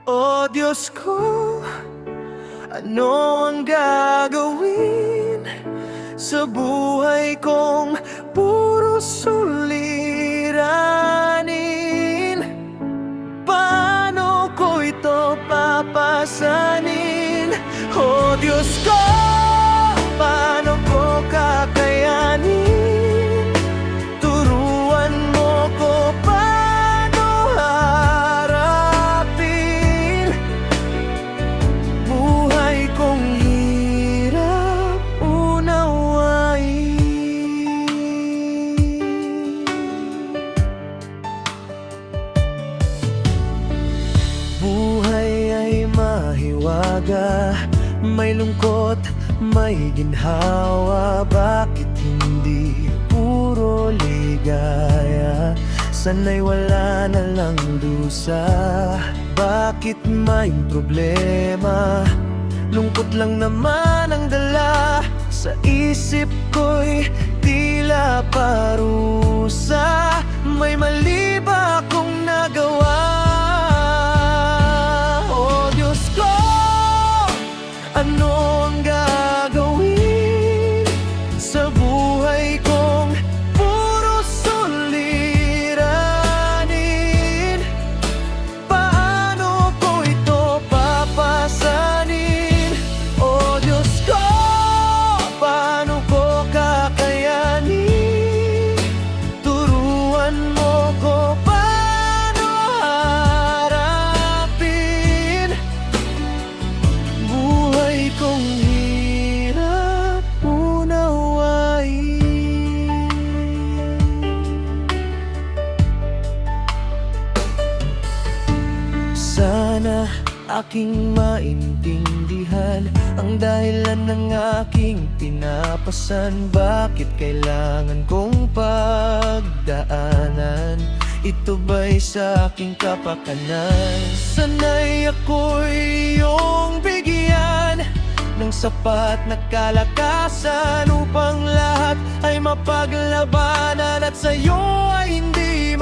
O Diyos ko, ano ang gagawin sa buhay kong puro suliranin? Paano ko ito papasanin? O Diyos ko, paano ko kakayanin? Turuan mo ko paano harapin buhay kong hirap unawain. Buhay ay mahiwaga, may lungkot, may ginhawa. Bakit hindi puro ligaya? Sana'y wala na lang dusa. Bakit may problema? Lungkot lang naman ang dala. Sa isip ko'y tila parusa. May mali ba akong nagawa? O Diyos ko, ano ang gagawin sa buhay kong puro suliranin? Paano ko ito papasanin? O Diyos ko, paano ko kakayanin? Turuan mo ko paano harapin buhay kong hirap unawain. Sana aking maintindihan ang dahilan ng aking pinapasan. Bakit kailangan kong pagdaanan? Ito ba'y sa aking kapakanan? Sana'y ako'y iyong bigyan ng sapat na kalakasan upang lahat ay mapaglabanan at sa'yo ay hindi